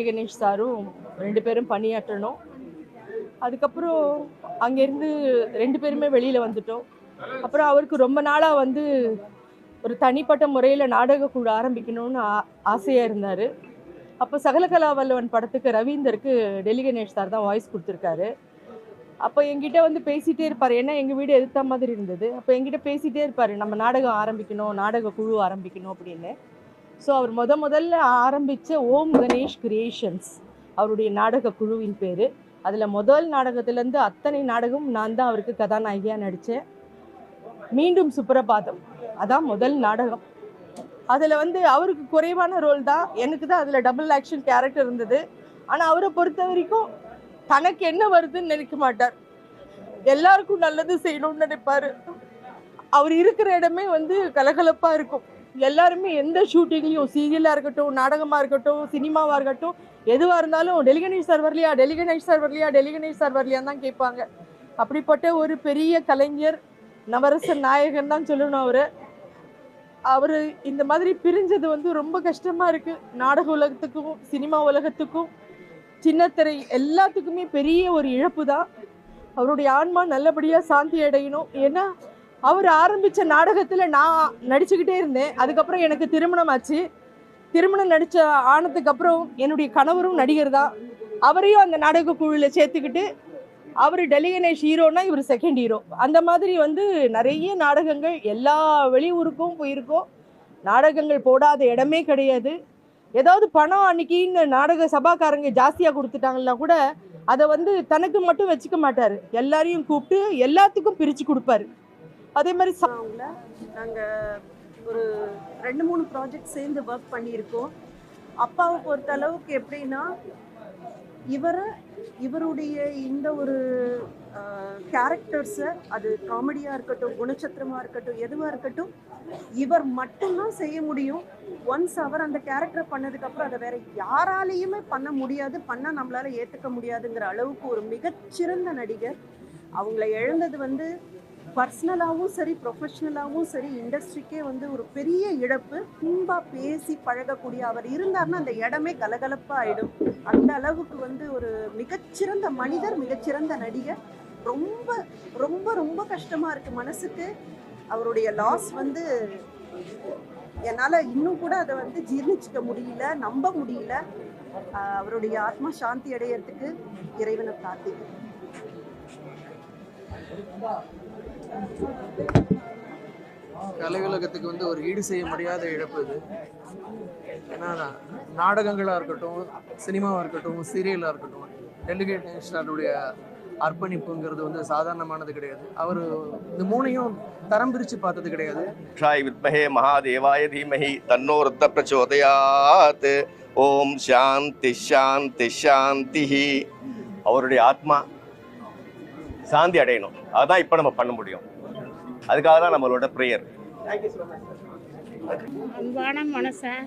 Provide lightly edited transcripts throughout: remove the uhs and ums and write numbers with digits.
கணேஷ் சாரும் 2 பேரும் பணியாற்றணும். அதுக்கப்புறம் அங்கேருந்து 2 பேருமே வெளியில் வந்துட்டோம். அப்புறம் அவருக்கு ரொம்ப நாளாக வந்து ஒரு தனிப்பட்ட முறையில் நாடக குழு ஆரம்பிக்கணும்னு ஆசையாக இருந்தார். அப்போ சகலகலா வல்லவன் படத்துக்கு ரவீந்தருக்கு டெல்லி கணேஷ் சார் தான் வாய்ஸ் கொடுத்துருக்காரு. அப்போ என்கிட்ட வந்து பேசிகிட்டே இருப்பார். ஏன்னா எங்கள் வீடு எதிர்த்த மாதிரி இருந்தது. அப்போ என்கிட்ட பேசிகிட்டே இருப்பார், நம்ம நாடகம் ஆரம்பிக்கணும், நாடக குழு ஆரம்பிக்கணும் அப்படின்னு. ஸோ அவர் முதல்ல ஆரம்பித்த ஓம் கணேஷ் கிரியேஷன்ஸ் அவருடைய நாடக குழுவின் பேர். அதில் முதல் நாடகத்திலேருந்து அத்தனை நாடகம் நான் தான் அவருக்கு கதாநாயகியாக நடித்தேன். மீண்டும் சுப்ரபாதம் அதான் முதல் நாடகம். அதில் வந்து அவருக்கு குறைவான ரோல் தான், எனக்கு தான் அதில் டபுள் ஆக்ஷன் கேரக்டர் இருந்தது. ஆனால் அவரை பொறுத்த வரைக்கும் தனக்கு என்ன வருதுன்னு நினைக்க மாட்டார், எல்லாருக்கும் நல்லது செய்யணும்னு நினைப்பார். அவர் இருக்கிற இடமே வந்து கலகலப்பாக இருக்கும். எல்லாருமே எந்த ஷூட்டிங்லையும், சீரியலாக இருக்கட்டும், நாடகமாக இருக்கட்டும், சினிமாவாக இருக்கட்டும், எதுவாக இருந்தாலும் டெல்லி கணேஷ் சார் வரலையா, டெல்லி கணேஷ் சார் வரலையா, டெல்லி கணேஷ் சார் வரலையான்னு தான் கேட்பாங்க. அப்படிப்பட்ட ஒரு பெரிய கலைஞர், நவரச நாயகன் தான் சொல்லணும். அவர் இந்த மாதிரி பிரிஞ்சது வந்து ரொம்ப கஷ்டமாக இருக்குது. நாடக உலகத்துக்கும் சினிமா உலகத்துக்கும் சின்னத்திரை எல்லாத்துக்குமே பெரிய ஒரு இழப்பு தான். அவருடைய ஆன்மா நல்லபடியாக சாந்தி அடையணும். ஏன்னா அவர் ஆரம்பித்த நாடகத்தில் நான் நடிச்சுக்கிட்டே இருந்தேன். அதுக்கப்புறம் எனக்கு திருமணம் ஆச்சு. திருமணம் ஆனதுக்கப்புறம் என்னுடைய கணவரும் நடிகர் தான். அவரையும் அந்த நாடக குழுவில் சேர்த்துக்கிட்டு அவர் டெல்லி கணேஷ் ஹீரோனா இவர் செகண்ட் ஹீரோ. அந்த மாதிரி வந்து நிறைய நாடகங்கள் எல்லா வெளியூருக்கும் போயிருக்கோம். நாடகங்கள் போடாத இடமே கிடையாது. ஏதாவது பணம் அன்னைக்கின்னு நாடக சபாக்காரங்க ஜாஸ்தியாக கொடுத்துட்டாங்கன்னா கூட அதை வந்து தனக்கு மட்டும் வச்சுக்க மாட்டார், எல்லாரையும் கூப்பிட்டு எல்லாத்துக்கும் பிரித்து கொடுப்பாரு. அதே மாதிரி அவங்கள நாங்கள் ஒரு 2-3 ப்ராஜெக்ட் சேர்ந்து ஒர்க் பண்ணியிருக்கோம். அப்பாவை பொறுத்த அளவுக்கு எப்படின்னா, இவருடைய இந்த ஒரு கேரக்டர்ஸை, அது காமெடியாக இருக்கட்டும், குணச்சத்திரமாக இருக்கட்டும், எதுவாக இருக்கட்டும், இவர் மட்டும்தான் செய்ய முடியும். ஒன்ஸ் அவர் அந்த கேரக்டர் பண்ணதுக்கப்புறம் அதை வேற யாராலையுமே பண்ண முடியாது, பண்ணால் நம்மளால ஏற்றுக்க முடியாதுங்கிற அளவுக்கு ஒரு மிகச்சிறந்த நடிகர். அவங்கள இழந்தது வந்து பர்சனலாகவும் சரி, ப்ரொஃபஷ்னலாகவும் சரி, இண்டஸ்ட்ரிக்கே வந்து ஒரு பெரிய இழப்பு. அன்பாக பேசி பழகக்கூடிய அவர் இருந்தார்னா அந்த இடமே கலகலப்பாக ஆகிடும். அந்த அளவுக்கு வந்து ஒரு மிகச்சிறந்த மனிதர், மிகச்சிறந்த நடிகர். ரொம்ப ரொம்ப ரொம்ப கஷ்டமாக இருக்குது மனசுக்கு. அவருடைய லாஸ் வந்து என்னால் இன்னும் கூட அதை வந்து ஜீர்ணிச்சிக்க முடியல, நம்ப முடியல. அவருடைய ஆத்மா சாந்தி அடையிறதுக்கு இறைவனை பிரார்த்திக்கிறேன். கலை உலகத்துக்கு வந்து ஒரு ஈடு செய்ய முடியாத இழப்பு இது. ஏன்னா நாடகங்களாக இருக்கட்டும், சினிமாவாக இருக்கட்டும், சீரியலாக இருக்கட்டும், டெல்லி கணேஷ் சாருடைய அர்ப்பணிப்புங்கிறது வந்து சாதாரணமானது கிடையாது. அவர் இந்த 3ஐயும் தரம் பிரித்து பார்த்தது கிடையாது. வித்மஹே மகாதேவாய தீமஹி தன்னோ ருத்ர பிரச்சோதயாத். ஓம் சாந்தி சாந்தி சாந்தி. அவருடைய ஆத்மா சாந்தி அடையணும், அதுதான் இப்போ நம்ம பண்ண முடியும். அதுக்காக தான் நம்மளோட ப்ரேயர். அன்பான மனுஷன்.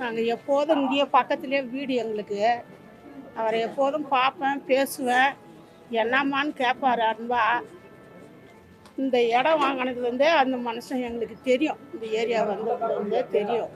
நாங்கள் எப்போதும் இங்கேயே பக்கத்துலேயே வீடு எங்களுக்கு. அவரை எப்போதும் பார்ப்பேன், பேசுவேன், என்னம்மான்னு கேட்பார் அன்பா. இந்த இடம் வாங்கினதுலேருந்தே அந்த மனுஷன் எங்களுக்கு தெரியும், இந்த ஏரியா வந்ததுலேருந்தே தெரியும்.